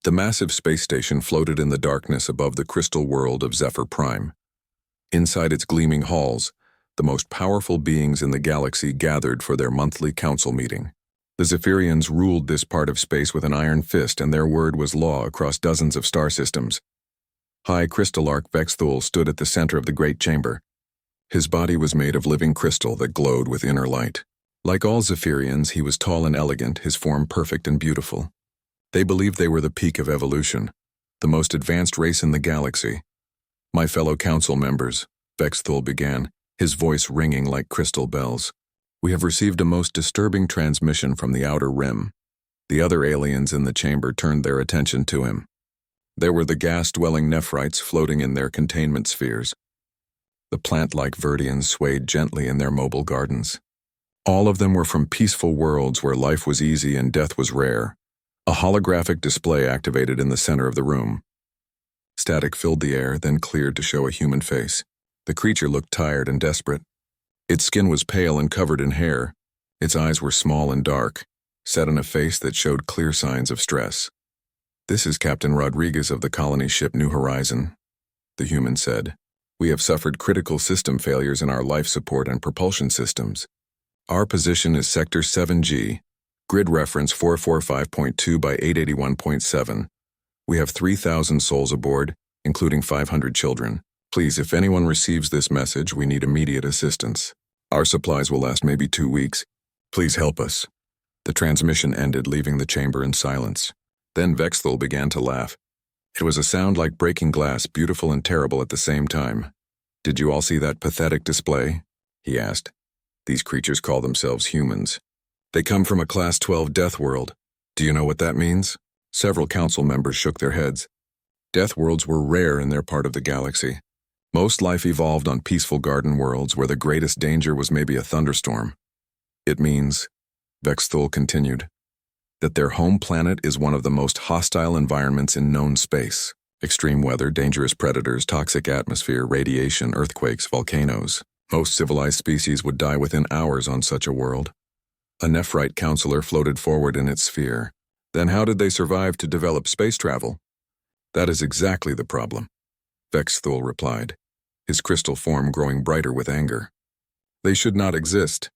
The massive space station floated in the darkness above the crystal world of Zephyr Prime. Inside its gleaming halls, the most powerful beings in the galaxy gathered for their monthly council meeting. The Zephyrians ruled this part of space with an iron fist, and their word was law across dozens of star systems. High Crystal Arc Vexthul stood at the center of the great chamber. His body was made of living crystal that glowed with inner light. Like all Zephyrians, he was tall and elegant, his form perfect and beautiful. They believed they were the peak of evolution, the most advanced race in the galaxy. "My fellow council members," Vexthul began, his voice ringing like crystal bells. "We have received a most disturbing transmission from the Outer Rim." The other aliens in the chamber turned their attention to him. There were the gas-dwelling Nephrites floating in their containment spheres. The plant-like Verdians swayed gently in their mobile gardens. All of them were from peaceful worlds where life was easy and death was rare. A holographic display activated in the center of the room. Static filled the air, then cleared to show a human face. The creature looked tired and desperate. Its skin was pale and covered in hair. Its eyes were small and dark, set in a face that showed clear signs of stress. "This is Captain Rodriguez of the colony ship New Horizon," the human said. "We have suffered critical system failures in our life support and propulsion systems. Our position is Sector 7G, grid reference 445.2 by 881.7. We have 3,000 souls aboard, including 500 children. Please, if anyone receives this message, we need immediate assistance. Our supplies will last maybe 2 weeks. Please help us." The transmission ended, leaving the chamber in silence. Then Vexthul began to laugh. It was a sound like breaking glass, beautiful and terrible at the same time. "Did you all see that pathetic display?" he asked. "These creatures call themselves humans. They come from a Class 12 death world. Do you know what that means?" Several council members shook their heads. Death worlds were rare in their part of the galaxy. Most life evolved on peaceful garden worlds where the greatest danger was maybe a thunderstorm. "It means," Vexthul continued, "that their home planet is one of the most hostile environments in known space. Extreme weather, dangerous predators, toxic atmosphere, radiation, earthquakes, volcanoes. Most civilized species would die within hours on such a world." A Nephrite counselor floated forward in its sphere. "Then how did they survive to develop space travel?" "That is exactly the problem," Vexthul replied, his crystal form growing brighter with anger. "They should not exist.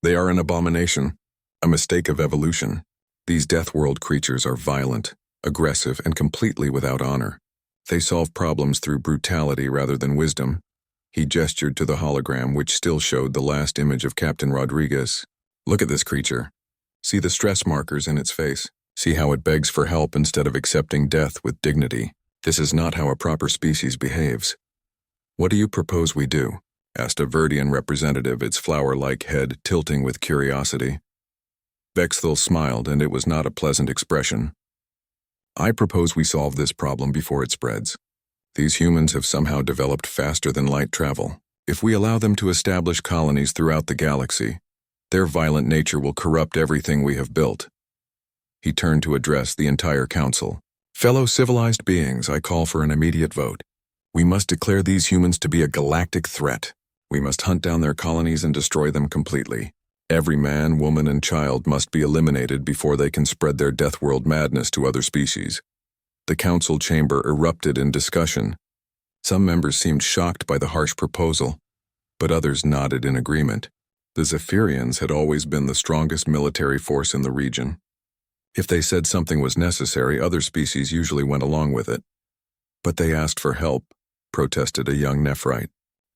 They are an abomination, a mistake of evolution. These death world creatures are violent, aggressive, and completely without honor. They solve problems through brutality rather than wisdom." He gestured to the hologram, which still showed the last image of Captain Rodriguez. "Look at this creature. See the stress markers in its face. See how it begs for help instead of accepting death with dignity. This is not how a proper species behaves." "What do you propose we do?" asked a Verdian representative, its flower-like head tilting with curiosity. Vexthul smiled, and it was not a pleasant expression. "I propose we solve this problem before it spreads. These humans have somehow developed faster than light travel. If we allow them to establish colonies throughout the galaxy, their violent nature will corrupt everything we have built." He turned to address the entire council. "Fellow civilized beings, I call for an immediate vote. We must declare these humans to be a galactic threat. We must hunt down their colonies and destroy them completely. Every man, woman, and child must be eliminated before they can spread their death world madness to other species." The council chamber erupted in discussion. Some members seemed shocked by the harsh proposal, but others nodded in agreement. The Zephyrians had always been the strongest military force in the region. If they said something was necessary, other species usually went along with it. "But they asked for help," protested a young Nephrite.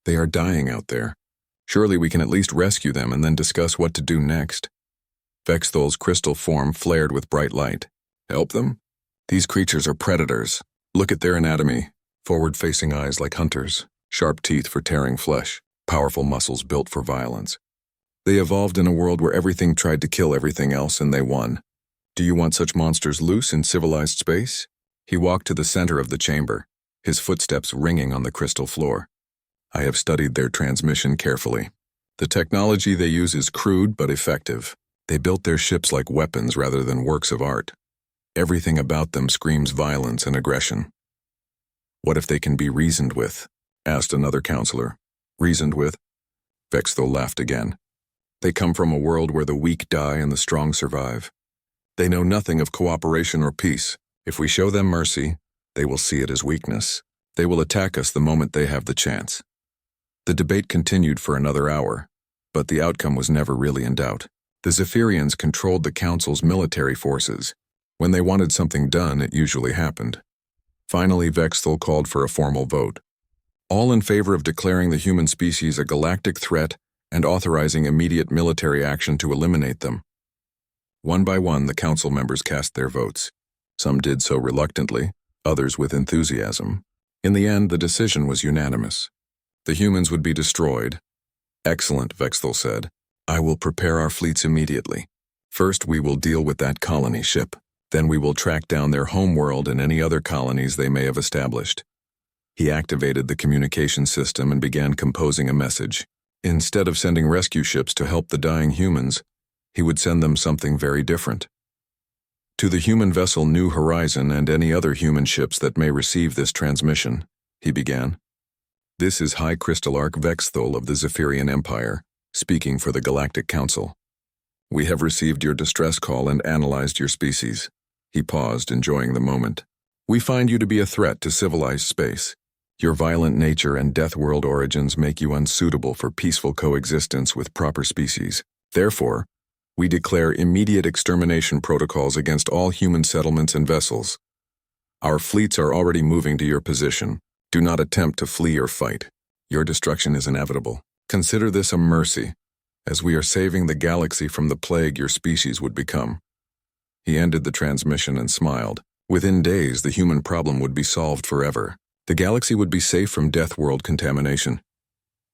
"They are dying out there. Surely we can at least rescue them and then discuss what to do next." Vexthul's crystal form flared with bright light. "Help them? These creatures are predators. Look at their anatomy. Forward-facing eyes like hunters, sharp teeth for tearing flesh, powerful muscles built for violence. They evolved in a world where everything tried to kill everything else and they won. Do you want such monsters loose in civilized space?" He walked to the center of the chamber, his footsteps ringing on the crystal floor. "I have studied their transmission carefully. The technology they use is crude but effective. They built their ships like weapons rather than works of art. Everything about them screams violence and aggression." "What if they can be reasoned with?" asked another counselor. "Reasoned with?" Vexthul laughed again. "They come from a world where the weak die and the strong survive. They know nothing of cooperation or peace. If we show them mercy, they will see it as weakness. They will attack us the moment they have the chance. The debate continued for another hour, but the outcome was never really in doubt. The Zephyrians controlled the Council's military forces. When they wanted something done, it usually happened. Finally, Vexthal called for a formal vote. All in favor of declaring the human species a galactic threat and authorizing immediate military action to eliminate them. One by one, the Council members cast their votes. Some did so reluctantly, others with enthusiasm. In the end, the decision was unanimous. The humans would be destroyed. Excellent, Vexthal said. I will prepare our fleets immediately. First, we will deal with that colony ship. Then we will track down their homeworld and any other colonies they may have established. He activated the communication system and began composing a message. Instead of sending rescue ships to help the dying humans, he would send them something very different. To the human vessel New Horizon and any other human ships that may receive this transmission, he began. This is High Crystallarch Vexthal of the Zephyrian Empire, speaking for the Galactic Council. We have received your distress call and analyzed your species. He paused, enjoying the moment. We find you to be a threat to civilized space. Your violent nature and Deathworld origins make you unsuitable for peaceful coexistence with proper species. Therefore, we declare immediate extermination protocols against all human settlements and vessels. Our fleets are already moving to your position. Do not attempt to flee or fight. Your destruction is inevitable. Consider this a mercy, as we are saving the galaxy from the plague your species would become. He ended the transmission and smiled. Within days, the human problem would be solved forever. The galaxy would be safe from Deathworld contamination.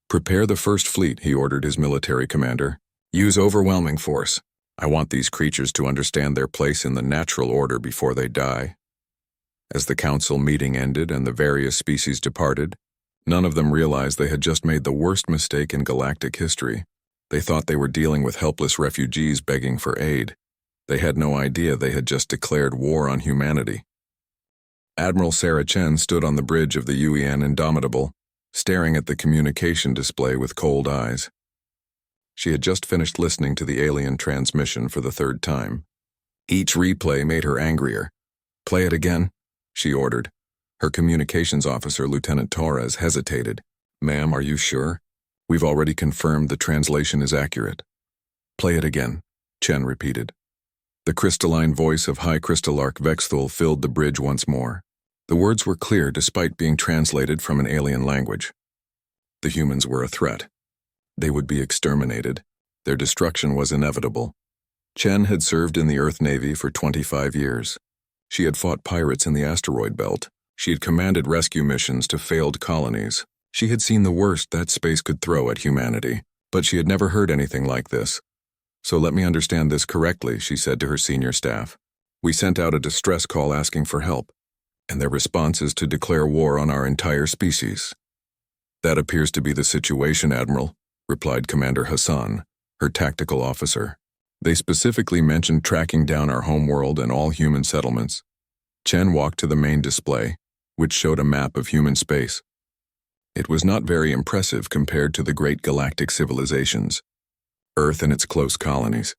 Prepare the first fleet, he ordered his military commander. Use overwhelming force. I want these creatures to understand their place in the natural order before they die. As the council meeting ended and the various species departed, none of them realized they had just made the worst mistake in galactic history. They thought they were dealing with helpless refugees begging for aid. They had no idea they had just declared war on humanity. Admiral Sarah Chen stood on the bridge of the UEN Indomitable, staring at the communication display with cold eyes. She had just finished listening to the alien transmission for the third time. Each replay made her angrier. Play it again, she ordered. Her communications officer, Lieutenant Torres, hesitated. Ma'am, are you sure? We've already confirmed the translation is accurate. Play it again, Chen repeated. The crystalline voice of High Crystallarch Vexthal filled the bridge once more. The words were clear despite being translated from an alien language. The humans were a threat. They would be exterminated. Their destruction was inevitable. Chen had served in the Earth Navy for 25 years. She had fought pirates in the asteroid belt. She had commanded rescue missions to failed colonies. She had seen the worst that space could throw at humanity, but she had never heard anything like this. So let me understand this correctly, she said to her senior staff. We sent out a distress call asking for help, and their response is to declare war on our entire species. That appears to be the situation, Admiral, replied Commander Hassan, her tactical officer. They specifically mentioned tracking down our homeworld and all human settlements. Chen walked to the main display, which showed a map of human space. It was not very impressive compared to the great galactic civilizations, Earth and its close colonies,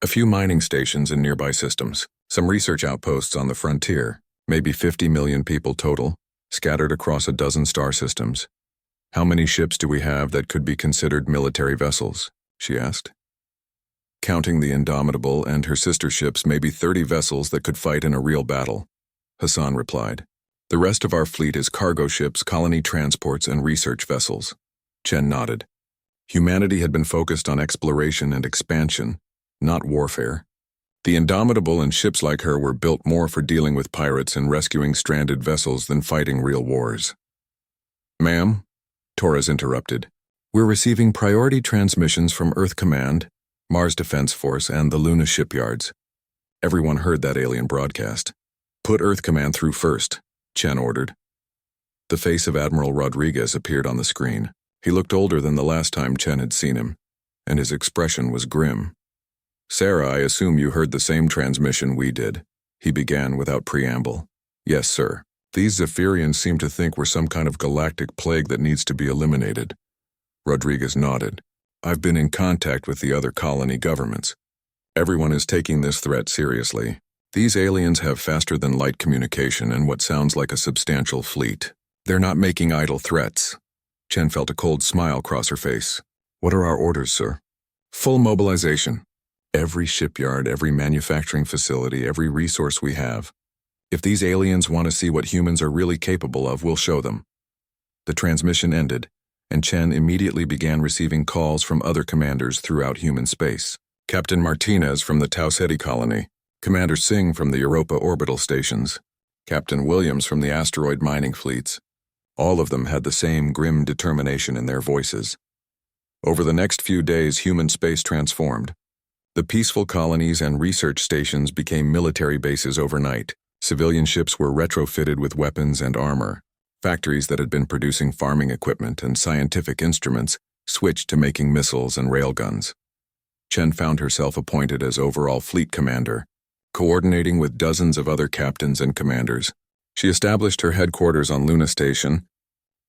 a few mining stations in nearby systems, some research outposts on the frontier, maybe 50 million people total, scattered across a dozen star systems. How many ships do we have that could be considered military vessels? She asked. Counting the Indomitable and her sister ships, maybe 30 vessels that could fight in a real battle, Hassan replied. The rest of our fleet is cargo ships, colony transports, and research vessels. Chen nodded. Humanity had been focused on exploration and expansion, not warfare. The Indomitable and ships like her were built more for dealing with pirates and rescuing stranded vessels than fighting real wars. Ma'am, Torres interrupted, we're receiving priority transmissions from Earth Command, Mars Defense Force, and the Luna shipyards. Everyone heard that alien broadcast. Put Earth Command through first, Chen ordered. The face of Admiral Rodriguez appeared on the screen. He looked older than the last time Chen had seen him, and his expression was grim. Sarah, I assume you heard the same transmission we did, he began without preamble. Yes, sir. These Zephyrians seem to think we're some kind of galactic plague that needs to be eliminated. Rodriguez nodded. I've been in contact with the other colony governments. Everyone is taking this threat seriously. These aliens have faster-than-light communication and what sounds like a substantial fleet. They're not making idle threats. Chen felt a cold smile cross her face. What are our orders, sir? Full mobilization. Every shipyard, every manufacturing facility, every resource we have. If these aliens want to see what humans are really capable of, we'll show them. The transmission ended, and Chen immediately began receiving calls from other commanders throughout human space. Captain Martinez from the Tau Ceti colony, Commander Singh from the Europa orbital stations, Captain Williams from the asteroid mining fleets. All of them had the same grim determination in their voices. Over the next few days, human space transformed. The peaceful colonies and research stations became military bases overnight. Civilian ships were retrofitted with weapons and armor. Factories that had been producing farming equipment and scientific instruments switched to making missiles and railguns. Chen found herself appointed as overall fleet commander, coordinating with dozens of other captains and commanders. She established her headquarters on Luna Station,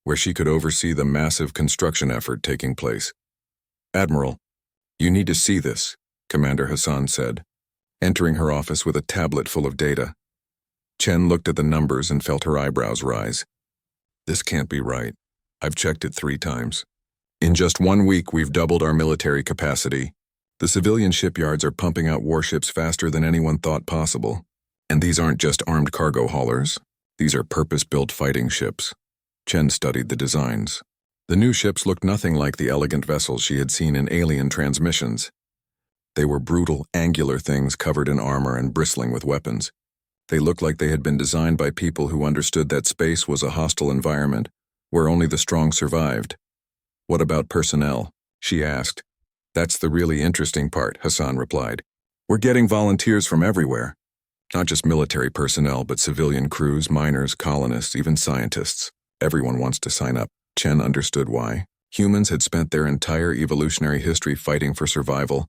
where she could oversee the massive construction effort taking place. Admiral, you need to see this, Commander Hassan said, entering her office with a tablet full of data. Chen looked at the numbers and felt her eyebrows rise. This can't be right. I've checked it 3 times. In just 1 week, we've doubled our military capacity. The civilian shipyards are pumping out warships faster than anyone thought possible. And these aren't just armed cargo haulers. These are purpose-built fighting ships. Chen studied the designs. The new ships looked nothing like the elegant vessels she had seen in alien transmissions. They were brutal, angular things covered in armor and bristling with weapons. They looked like they had been designed by people who understood that space was a hostile environment, where only the strong survived. What about personnel? She asked. That's the really interesting part, Hassan replied. We're getting volunteers from everywhere. Not just military personnel, but civilian crews, miners, colonists, even scientists. Everyone wants to sign up. Chen understood why. Humans had spent their entire evolutionary history fighting for survival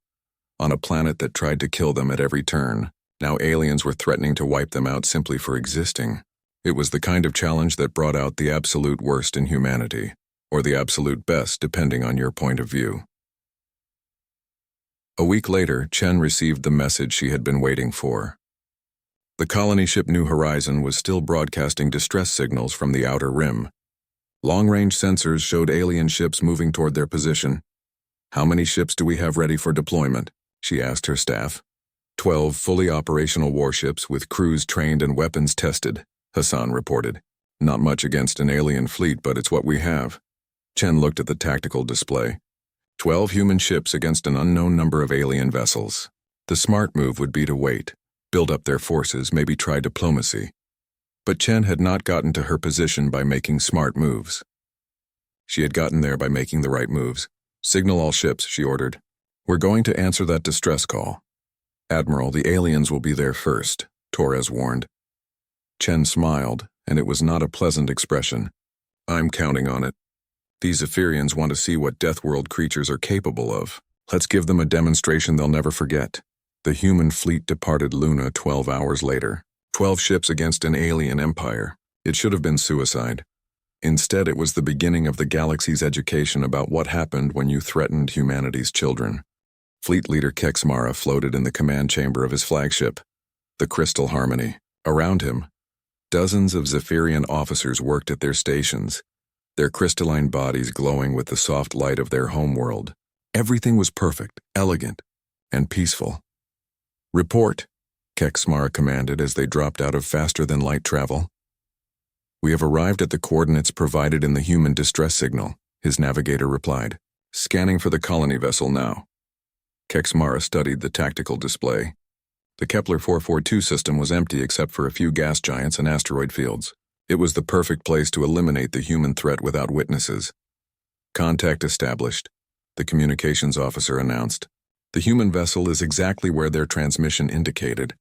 on a planet that tried to kill them at every turn. Now aliens were threatening to wipe them out simply for existing. It was the kind of challenge that brought out the absolute worst in humanity, or the absolute best depending on your point of view. A week later, Chen received the message she had been waiting for. The colony ship New Horizon was still broadcasting distress signals from the outer rim. Long-range sensors showed alien ships moving toward their position. How many ships do we have ready for deployment? She asked her staff. 12 fully operational warships with crews trained and weapons tested, Hassan reported. Not much against an alien fleet, but it's what we have. Chen looked at the tactical display. 12 human ships against an unknown number of alien vessels. The smart move would be to wait, build up their forces, maybe try diplomacy. But Chen had not gotten to her position by making smart moves. She had gotten there by making the right moves. Signal all ships, she ordered. We're going to answer that distress call. Admiral, the aliens will be there first, Torres warned. Chen smiled, and it was not a pleasant expression. I'm counting on it. These Zephyrians want to see what Deathworld creatures are capable of. Let's give them a demonstration they'll never forget. The human fleet departed Luna 12 hours later. 12 ships against an alien empire. It should have been suicide. Instead, it was the beginning of the galaxy's education about what happened when you threatened humanity's children. Fleet leader Kexmara floated in the command chamber of his flagship, the Crystal Harmony. Around him, dozens of Zephyrian officers worked at their stations, their crystalline bodies glowing with the soft light of their homeworld. Everything was perfect, elegant, and peaceful. Report, Kexmara commanded as they dropped out of faster-than-light travel. We have arrived at the coordinates provided in the human distress signal, his navigator replied. Scanning for the colony vessel now. Kexmara studied the tactical display. The Kepler 442 system was empty except for a few gas giants and asteroid fields. It was the perfect place to eliminate the human threat without witnesses. Contact established, the communications officer announced. The human vessel is exactly where their transmission indicated.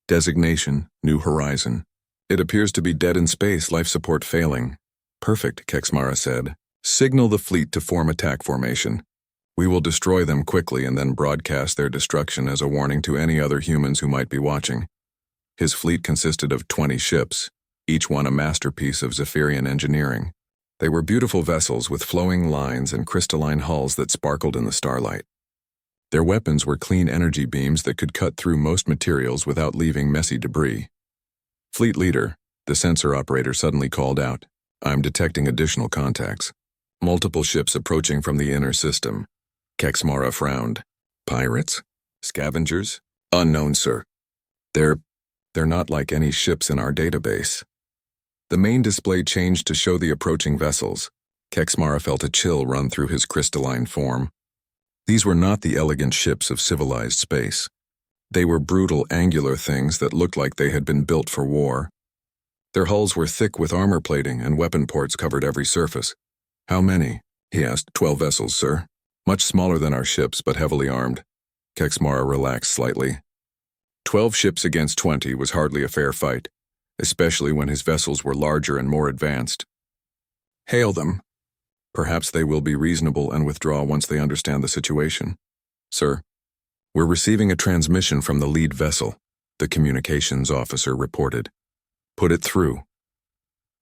Designation, New Horizon. It appears to be dead in space, life support failing. Perfect, Kexmara said. Signal the fleet to form attack formation. We will destroy them quickly and then broadcast their destruction as a warning to any other humans who might be watching. His fleet consisted of 20 ships, each one a masterpiece of Zephyrian engineering. They were beautiful vessels with flowing lines and crystalline hulls that sparkled in the starlight. Their weapons were clean energy beams that could cut through most materials without leaving messy debris. Fleet leader, the sensor operator suddenly called out. I'm detecting additional contacts. Multiple ships approaching from the inner system. Kexmara frowned. Pirates? Scavengers? Unknown, sir. They're not like any ships in our database. The main display changed to show the approaching vessels. Kexmara felt a chill run through his crystalline form. These were not the elegant ships of civilized space. They were brutal, angular things that looked like they had been built for war. Their hulls were thick with armor plating and weapon ports covered every surface. How many? He asked. 12 vessels, sir. Much smaller than our ships, but heavily armed. Kexmara relaxed slightly. 12 ships against 20 was hardly a fair fight, especially when his vessels were larger and more advanced. Hail them. Perhaps they will be reasonable and withdraw once they understand the situation. Sir, we're receiving a transmission from the lead vessel, the communications officer reported. Put it through.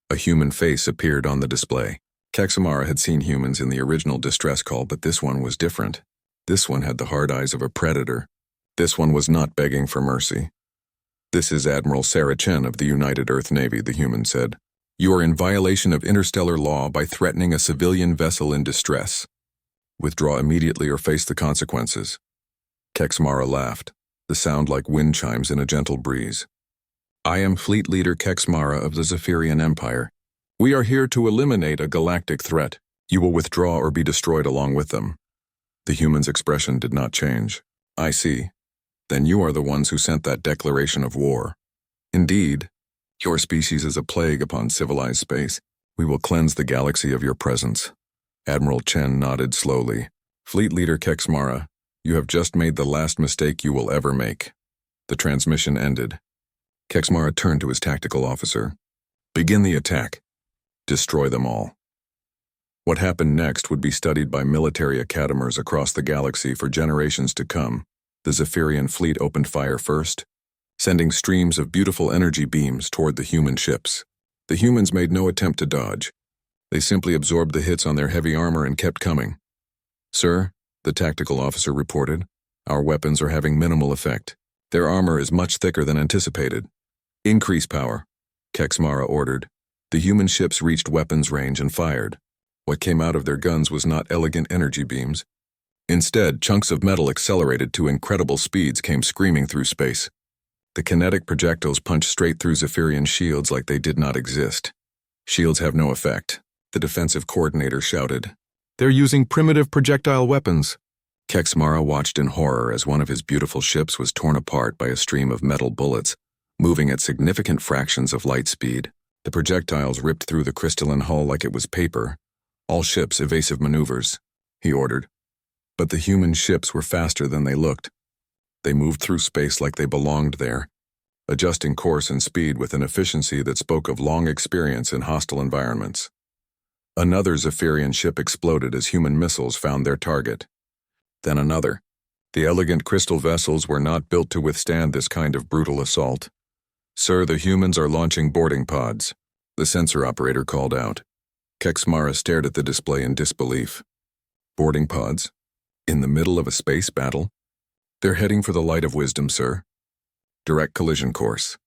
A human face appeared on the display. Kexmara had seen humans in the original distress call, but this one was different. This one had the hard eyes of a predator. This one was not begging for mercy. This is Admiral Sarah Chen of the United Earth Navy, the human said. You are in violation of interstellar law by threatening a civilian vessel in distress. Withdraw immediately or face the consequences. Kexmara laughed, the sound like wind chimes in a gentle breeze. I am Fleet Leader Kexmara of the Zephyrian Empire. We are here to eliminate a galactic threat. You will withdraw or be destroyed along with them. The human's expression did not change. I see. Then you are the ones who sent that declaration of war. Indeed. Your species is a plague upon civilized space. We will cleanse the galaxy of your presence. Admiral Chen nodded slowly. Fleet Leader Kexmara, you have just made the last mistake you will ever make. The transmission ended. Kexmara turned to his tactical officer. Begin the attack. Destroy them all. What happened next would be studied by military academers across the galaxy for generations to come. The Zephyrian fleet opened fire first, sending streams of beautiful energy beams toward the human ships. The humans made no attempt to dodge. They simply absorbed the hits on their heavy armor and kept coming. Sir, the tactical officer reported, our weapons are having minimal effect. Their armor is much thicker than anticipated. Increase power, Kexmara ordered. The human ships reached weapons range and fired. What came out of their guns was not elegant energy beams. Instead, chunks of metal accelerated to incredible speeds came screaming through space. The kinetic projectiles punched straight through Zephyrian shields like they did not exist. Shields have no effect, the defensive coordinator shouted. They're using primitive projectile weapons. Kexmara watched in horror as one of his beautiful ships was torn apart by a stream of metal bullets, moving at significant fractions of light speed. The projectiles ripped through the crystalline hull like it was paper. All ships evasive maneuvers, he ordered. But the human ships were faster than they looked. They moved through space like they belonged there, adjusting course and speed with an efficiency that spoke of long experience in hostile environments. Another Zephyrian ship exploded as human missiles found their target. Then another. The elegant crystal vessels were not built to withstand this kind of brutal assault. Sir, the humans are launching boarding pods, the sensor operator called out. Kexmara stared at the display in disbelief. Boarding pods? In the middle of a space battle? They're heading for the light of wisdom, sir. Direct collision course.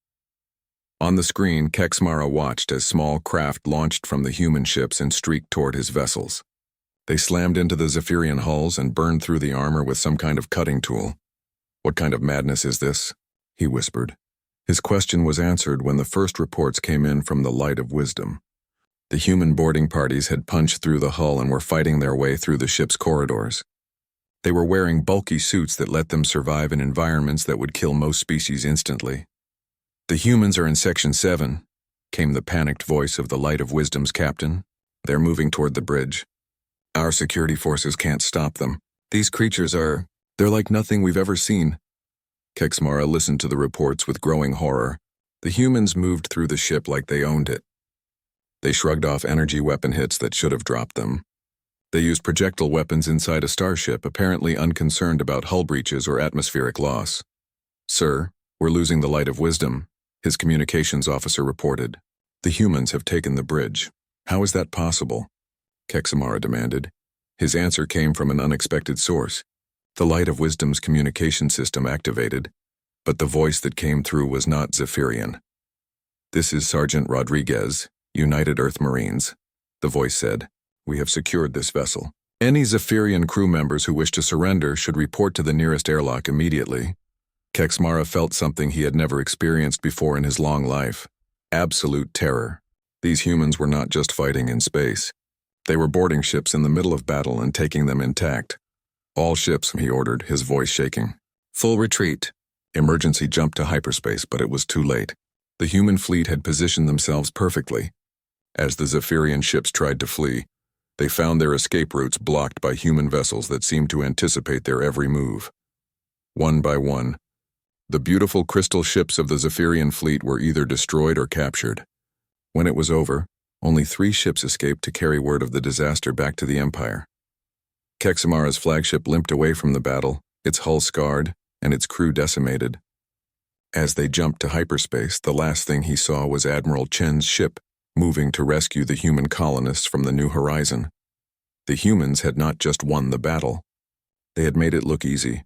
On the screen, Kexmara watched as small craft launched from the human ships and streaked toward his vessels. They slammed into the Zephyrian hulls and burned through the armor with some kind of cutting tool. What kind of madness is this? He whispered. His question was answered when the first reports came in from the light of wisdom. The human boarding parties had punched through the hull and were fighting their way through the ship's corridors. They were wearing bulky suits that let them survive in environments that would kill most species instantly. The humans are in Section 7, came the panicked voice of the Light of Wisdom's captain. They're moving toward the bridge. Our security forces can't stop them. These creatures they're like nothing we've ever seen. Kexmara listened to the reports with growing horror. The humans moved through the ship like they owned it. They shrugged off energy weapon hits that should have dropped them. They used projectile weapons inside a starship, apparently unconcerned about hull breaches or atmospheric loss. Sir, we're losing the Light of Wisdom, his communications officer reported. The humans have taken the bridge. How is that possible? Kexmara demanded. His answer came from an unexpected source. The light of wisdom's communication system activated, but the voice that came through was not Zephyrian. "This is Sergeant Rodriguez, United Earth Marines," the voice said. "We have secured this vessel. Any Zephyrian crew members who wish to surrender should report to the nearest airlock immediately." Kexmara felt something he had never experienced before in his long life: absolute terror. These humans were not just fighting in space. They were boarding ships in the middle of battle and taking them intact. "All ships," he ordered, his voice shaking. "Full retreat." Emergency jumped to hyperspace, but it was too late. The human fleet had positioned themselves perfectly. As the Zephyrian ships tried to flee, they found their escape routes blocked by human vessels that seemed to anticipate their every move. One by one, the beautiful crystal ships of the Zephyrian fleet were either destroyed or captured. When it was over, only 3 ships escaped to carry word of the disaster back to the Empire. Kexamara's flagship limped away from the battle, its hull scarred and its crew decimated. As they jumped to hyperspace, the last thing he saw was Admiral Chen's ship moving to rescue the human colonists from the New Horizon. The humans had not just won the battle. They had made it look easy.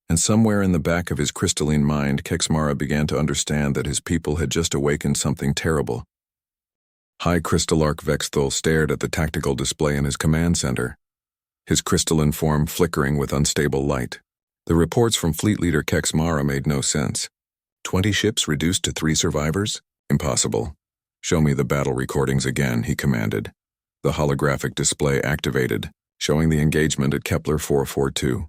And somewhere in the back of his crystalline mind, Kexmara began to understand that his people had just awakened something terrible. High Crystallarch Vexthul stared at the tactical display in his command center, his crystalline form flickering with unstable light. The reports from Fleet Leader Kexmara made no sense. 20 ships reduced to 3 survivors? Impossible. "Show me the battle recordings again," he commanded. The holographic display activated, showing the engagement at Kepler 442.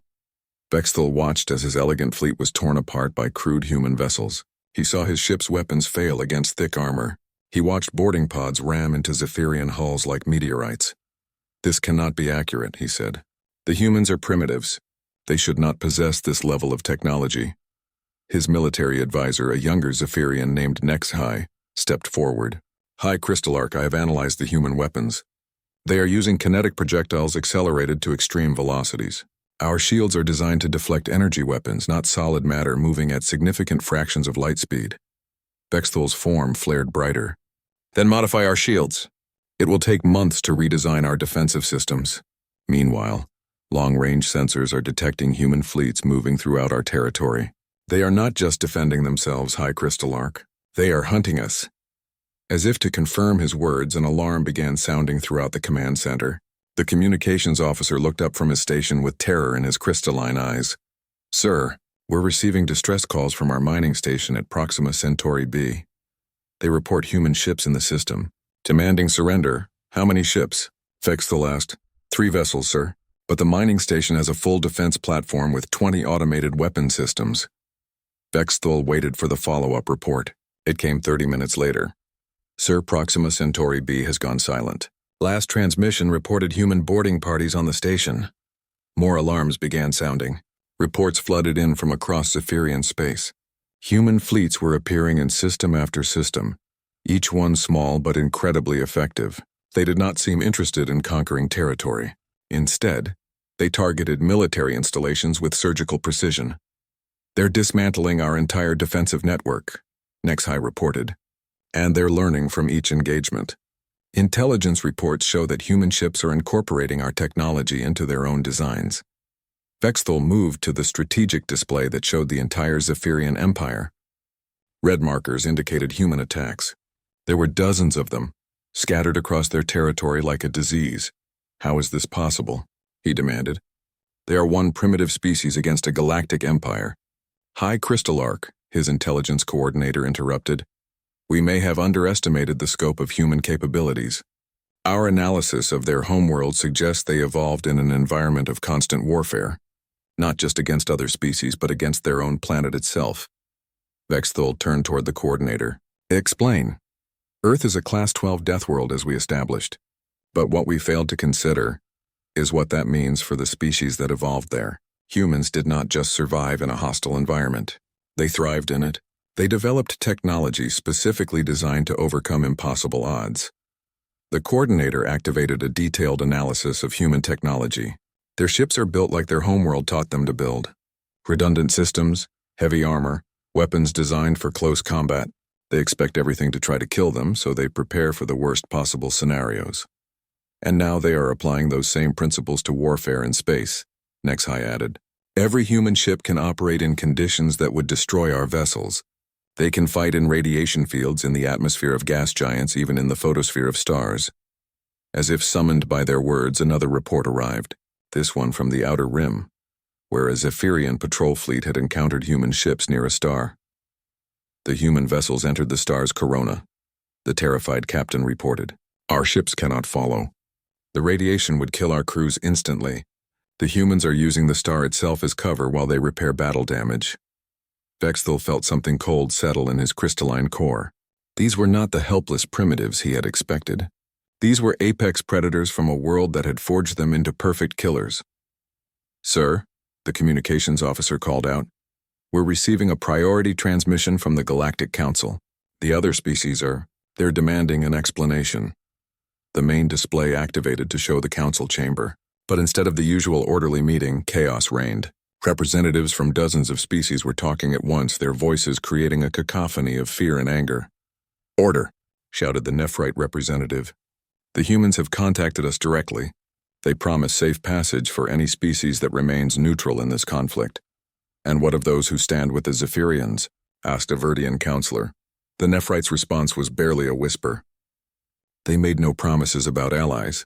Vexthul watched as his elegant fleet was torn apart by crude human vessels. He saw his ship's weapons fail against thick armor. He watched boarding pods ram into Zephyrian hulls like meteorites. "This cannot be accurate," he said. "The humans are primitives. They should not possess this level of technology." His military advisor, a younger Zephyrian named Nexhai, stepped forward. "High Crystallarch, I have analyzed the human weapons. They are using kinetic projectiles accelerated to extreme velocities. Our shields are designed to deflect energy weapons, not solid matter moving at significant fractions of light speed." Vexthul's form flared brighter. "Then modify our shields. It will take months to redesign our defensive systems. Meanwhile, long-range sensors are detecting human fleets moving throughout our territory. They are not just defending themselves, High Crystallarch. They are hunting us." As if to confirm his words, an alarm began sounding throughout the command center. The communications officer looked up from his station with terror in his crystalline eyes. "Sir, we're receiving distress calls from our mining station at Proxima Centauri B. They report human ships in the system, demanding surrender." "How many ships?" Vexthul asked. 3 vessels, sir, but the mining station has a full defense platform with 20 automated weapon systems." Vexthul waited for the follow-up report. It came 30 minutes later. "Sir, Proxima Centauri B has gone silent. Last transmission reported human boarding parties on the station." More alarms began sounding. Reports flooded in from across Zephyrian space. Human fleets were appearing in system after system, each one small but incredibly effective. They did not seem interested in conquering territory. Instead, they targeted military installations with surgical precision. "They're dismantling our entire defensive network," Nexhai reported, "and they're learning from each engagement. Intelligence reports show that human ships are incorporating our technology into their own designs." Vexthul moved to the strategic display that showed the entire Zephyrian Empire. Red markers indicated human attacks. There were dozens of them, scattered across their territory like a disease. "How is this possible?" he demanded. "They are one primitive species against a galactic empire." "High Crystallarch," his intelligence coordinator interrupted. "We may have underestimated the scope of human capabilities. Our analysis of their homeworld suggests they evolved in an environment of constant warfare, not just against other species but against their own planet itself." Vexthul turned toward the coordinator. "Explain." "Earth is a Class 12 death world, as we established. But what we failed to consider is what that means for the species that evolved there. Humans did not just survive in a hostile environment. They thrived in it. They developed technology specifically designed to overcome impossible odds." The coordinator activated a detailed analysis of human technology. "Their ships are built like their homeworld taught them to build. Redundant systems, heavy armor, weapons designed for close combat. They expect everything to try to kill them, so they prepare for the worst possible scenarios. And now they are applying those same principles to warfare in space," Nexhai added. Every human ship can operate in conditions that would destroy our vessels. They can fight in radiation fields, in the atmosphere of gas giants, even in the photosphere of stars. As if summoned by their words, another report arrived, this one from the Outer Rim, where a Zephyrian patrol fleet had encountered human ships near a star. The human vessels entered the star's corona, the terrified captain reported. Our ships cannot follow. The radiation would kill our crews instantly. The humans are using the star itself as cover while they repair battle damage. Vexthal felt something cold settle in his crystalline core. These were not the helpless primitives he had expected. These were apex predators from a world that had forged them into perfect killers. "Sir," the communications officer called out, "we're receiving a priority transmission from the Galactic Council. The other species they're demanding an explanation." The main display activated to show the council chamber. But instead of the usual orderly meeting, chaos reigned. Representatives from dozens of species were talking at once, their voices creating a cacophony of fear and anger. "Order!" shouted the Nephrite representative. "The humans have contacted us directly. They promise safe passage for any species that remains neutral in this conflict." "And what of those who stand with the Zephyrians?" asked a Verdian counselor. The Nephrite's response was barely a whisper. They made no promises about allies.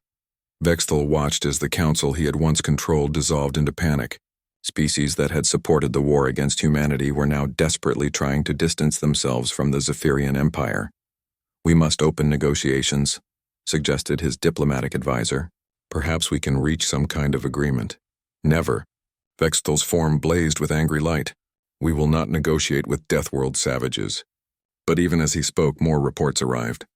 Vexthal watched as the council he had once controlled dissolved into panic. Species that had supported the war against humanity were now desperately trying to distance themselves from the Zephyrian Empire. "We must open negotiations," suggested his diplomatic advisor. "Perhaps we can reach some kind of agreement." "Never." Vexthal's form blazed with angry light. "We will not negotiate with Deathworld savages." But even as he spoke, more reports arrived.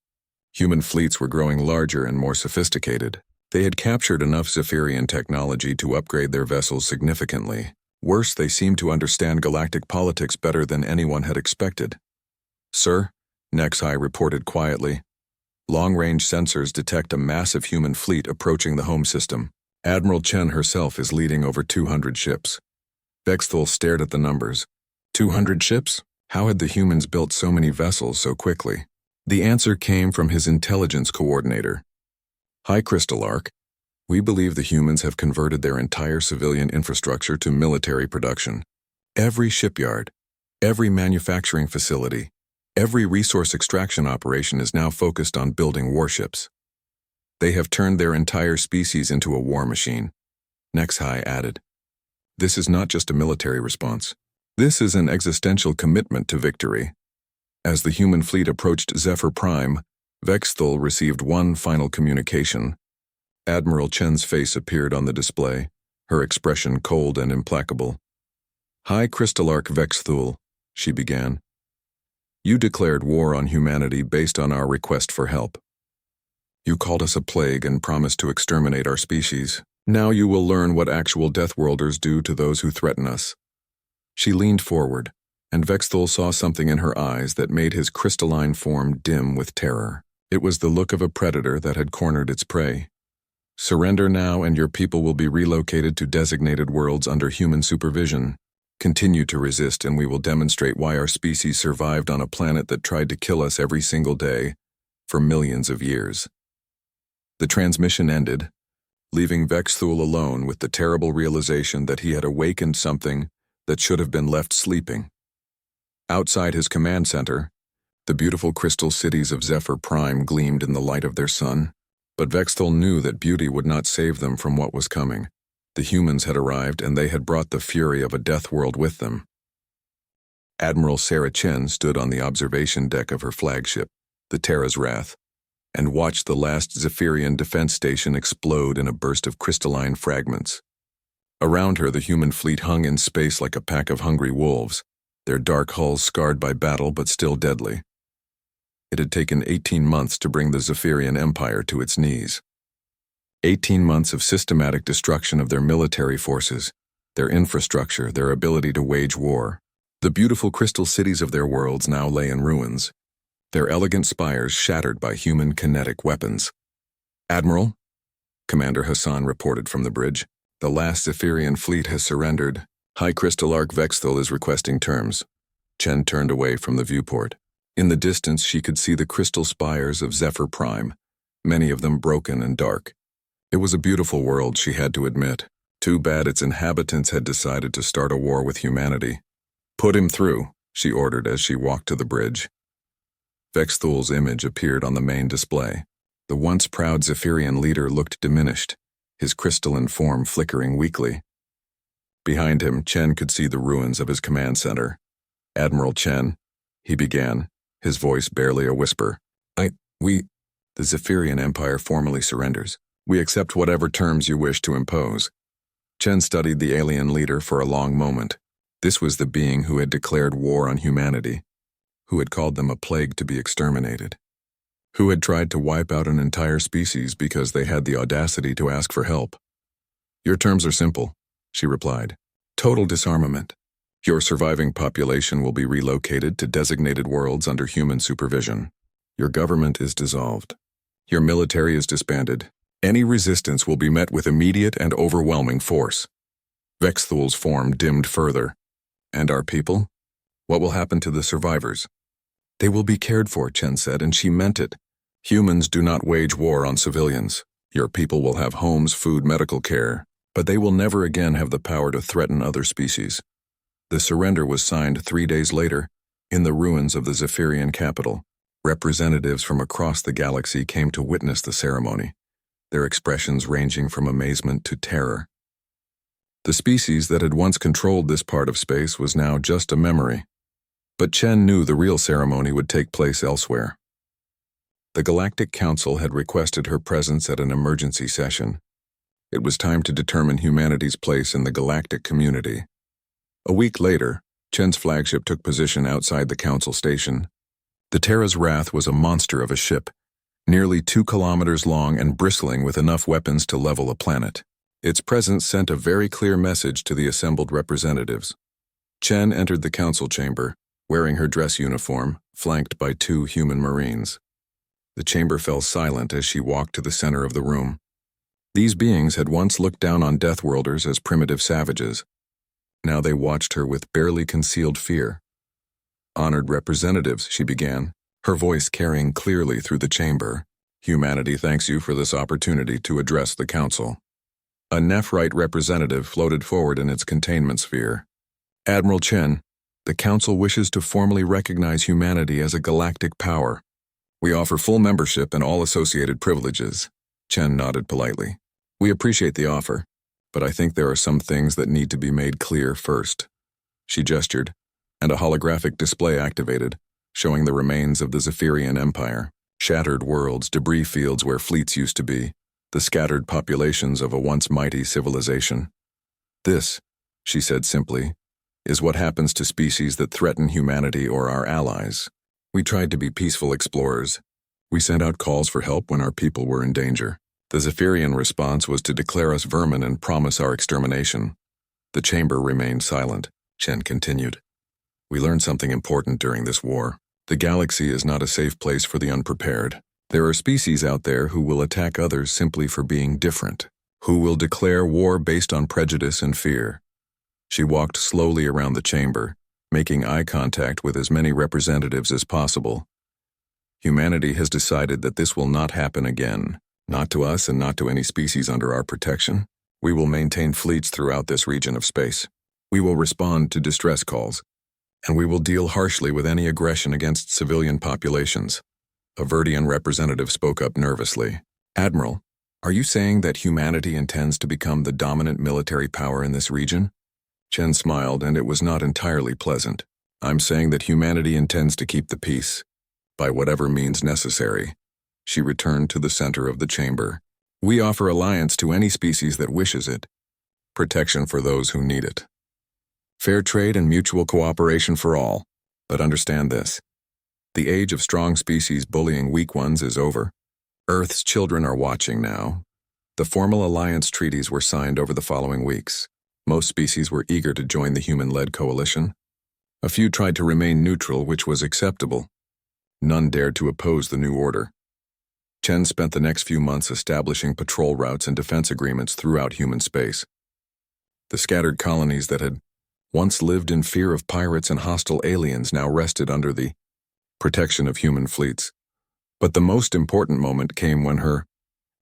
Human fleets were growing larger and more sophisticated. They had captured enough Zephyrian technology to upgrade their vessels significantly. Worse, they seemed to understand galactic politics better than anyone had expected. "Sir," Nexai reported quietly, "long-range sensors detect a massive human fleet approaching the home system. Admiral Chen herself is leading over 200 ships." Vexthal stared at the numbers. 200 ships? How had the humans built so many vessels so quickly? The answer came from his intelligence coordinator. "High Crystal Arc, we believe the humans have converted their entire civilian infrastructure to military production. Every shipyard, every manufacturing facility, every resource extraction operation is now focused on building warships. They have turned their entire species into a war machine." Nexai added, "This is not just a military response. This is an existential commitment to victory." As the human fleet approached Zephyr Prime, Vexthal received one final communication. Admiral Chen's face appeared on the display, her expression cold and implacable. "High Crystallarch Vexthal," she began. "You declared war on humanity based on our request for help. You called us a plague and promised to exterminate our species. Now you will learn what actual Deathworlders do to those who threaten us." She leaned forward, and Vexthal saw something in her eyes that made his crystalline form dim with terror. It was the look of a predator that had cornered its prey. "Surrender now and your people will be relocated to designated worlds under human supervision. Continue to resist and we will demonstrate why our species survived on a planet that tried to kill us every single day for millions of years." The transmission ended, leaving Vexthal alone with the terrible realization that he had awakened something that should have been left sleeping. Outside his command center, the beautiful crystal cities of Zephyr Prime gleamed in the light of their sun, but Vexthal knew that beauty would not save them from what was coming. The humans had arrived and they had brought the fury of a death world with them. Admiral Sarah Chen stood on the observation deck of her flagship, the Terra's Wrath, and watched the last Zephyrian defense station explode in a burst of crystalline fragments. Around her, the human fleet hung in space like a pack of hungry wolves, their dark hulls scarred by battle but still deadly. It had taken 18 months to bring the Zephyrian Empire to its knees. 18 months of systematic destruction of their military forces, their infrastructure, their ability to wage war. The beautiful crystal cities of their worlds now lay in ruins, their elegant spires shattered by human kinetic weapons. "Admiral," Commander Hassan reported from the bridge, "the last Zephyrian fleet has surrendered. High Crystallarch Vexthal is requesting terms." Chen turned away from the viewport. In the distance, she could see the crystal spires of Zephyr Prime, many of them broken and dark. It was a beautiful world, she had to admit, Too bad its inhabitants had decided to start a war with humanity. "Put him through," she ordered as she walked to the bridge. Vexthul's image appeared on the main display. The once proud Zephyrian leader looked diminished, his crystalline form flickering weakly. Behind him, Chen could see the ruins of his command center. "Admiral Chen," he began, his voice barely a whisper. The Zephyrian Empire formally surrenders. We accept whatever terms you wish to impose." Chen studied the alien leader for a long moment. This was the being who had declared war on humanity, who had called them a plague to be exterminated, who had tried to wipe out an entire species because they had the audacity to ask for help. "Your terms are simple," she replied. "Total disarmament. Your surviving population will be relocated to designated worlds under human supervision. Your government is dissolved. Your military is disbanded. Any resistance will be met with immediate and overwhelming force." Vexthul's form dimmed further. "And our people? What will happen to the survivors?" "They will be cared for," Chen said, and she meant it. "Humans do not wage war on civilians. Your people will have homes, food, medical care, but they will never again have the power to threaten other species." The surrender was signed 3 days later, in the ruins of the Zephyrian capital. Representatives from across the galaxy came to witness the ceremony, their expressions ranging from amazement to terror. The species that had once controlled this part of space was now just a memory. But Chen knew the real ceremony would take place elsewhere. The Galactic Council had requested her presence at an emergency session. It was time to determine humanity's place in the galactic community. A week later, Chen's flagship took position outside the Council station. The Terra's Wrath was a monster of a ship, nearly 2 kilometers long and bristling with enough weapons to level a planet. Its presence sent a very clear message to the assembled representatives. Chen entered the council chamber, wearing her dress uniform, flanked by 2 human marines. The chamber fell silent as she walked to the center of the room. These beings had once looked down on Deathworlders as primitive savages. Now they watched her with barely concealed fear. "Honored representatives," she began, her voice carrying clearly through the chamber. "Humanity thanks you for this opportunity to address the council." A Nephrite representative floated forward in its containment sphere. "Admiral Chen, the council wishes to formally recognize humanity as a galactic power. We offer full membership and all associated privileges." Chen nodded politely. "We appreciate the offer, but I think there are some things that need to be made clear first." She gestured, and a holographic display activated, showing the remains of the Zephyrian Empire, shattered worlds, debris fields where fleets used to be, the scattered populations of a once mighty civilization. "This," she said simply, "is what happens to species that threaten humanity or our allies. We tried to be peaceful explorers. We sent out calls for help when our people were in danger. The Zephyrian response was to declare us vermin and promise our extermination." The chamber remained silent. Chen continued. "We learned something important during this war. The galaxy is not a safe place for the unprepared. There are species out there who will attack others simply for being different, who will declare war based on prejudice and fear." She walked slowly around the chamber, making eye contact with as many representatives as possible. "Humanity has decided that this will not happen again, not to us and not to any species under our protection. We will maintain fleets throughout this region of space. We will respond to distress calls, and we will deal harshly with any aggression against civilian populations." A Verdian representative spoke up nervously. "Admiral, are you saying that humanity intends to become the dominant military power in this region?" Chen smiled, and it was not entirely pleasant. "I'm saying that humanity intends to keep the peace, by whatever means necessary." She returned to the center of the chamber. "We offer alliance to any species that wishes it, protection for those who need it. Fair trade and mutual cooperation for all. But understand this. The age of strong species bullying weak ones is over. Earth's children are watching now." The formal alliance treaties were signed over the following weeks. Most species were eager to join the human-led coalition. A few tried to remain neutral, which was acceptable. None dared to oppose the new order. Chen spent the next few months establishing patrol routes and defense agreements throughout human space. The scattered colonies that had once lived in fear of pirates and hostile aliens now rested under the protection of human fleets. But the most important moment came when her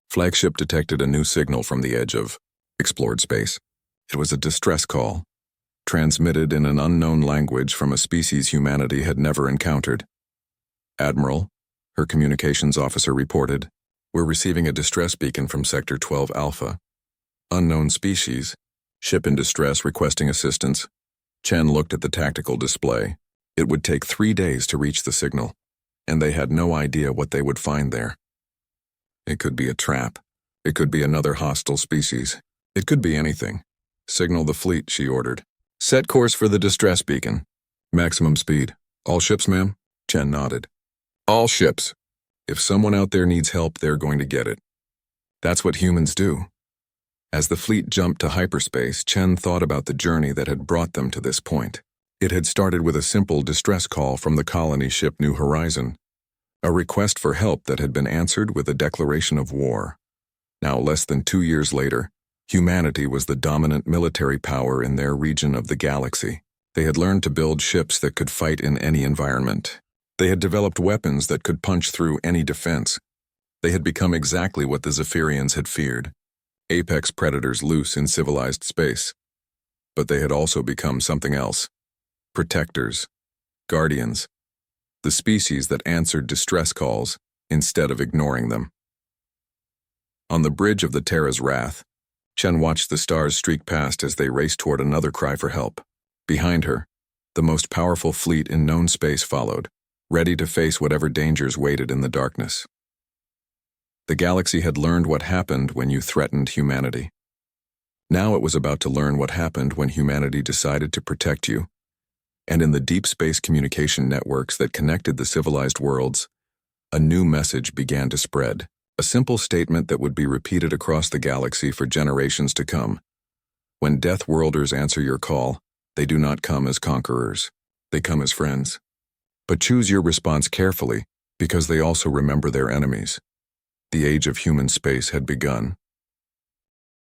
flagship detected a new signal from the edge of explored space. It was a distress call, transmitted in an unknown language from a species humanity had never encountered. "Admiral," her communications officer reported, "we're receiving a distress beacon from Sector 12 Alpha. Unknown species. Ship in distress requesting assistance." Chen looked at the tactical display. It would take 3 days to reach the signal, and they had no idea what they would find there. It could be a trap. It could be another hostile species. It could be anything. "Signal the fleet," she ordered. "Set course for the distress beacon. Maximum speed. All ships, ma'am?" Chen nodded. "All ships. If someone out there needs help, they're going to get it. That's what humans do." As the fleet jumped to hyperspace, Chen thought about the journey that had brought them to this point. It had started with a simple distress call from the colony ship New Horizon, a request for help that had been answered with a declaration of war. Now, less than 2 years later, humanity was the dominant military power in their region of the galaxy. They had learned to build ships that could fight in any environment. They had developed weapons that could punch through any defense. They had become exactly what the Zephyrians had feared: apex predators loose in civilized space. But they had also become something else: protectors, guardians, the species that answered distress calls instead of ignoring them. On the bridge of the Terra's Wrath, Chen watched the stars streak past as they raced toward another cry for help. Behind her, the most powerful fleet in known space followed, ready to face whatever dangers waited in the darkness. The galaxy had learned what happened when you threatened humanity. Now it was about to learn what happened when humanity decided to protect you. And in the deep space communication networks that connected the civilized worlds, a new message began to spread. A simple statement that would be repeated across the galaxy for generations to come. When Deathworlders answer your call, they do not come as conquerors. They come as friends. But choose your response carefully, because they also remember their enemies. The age of human space had begun.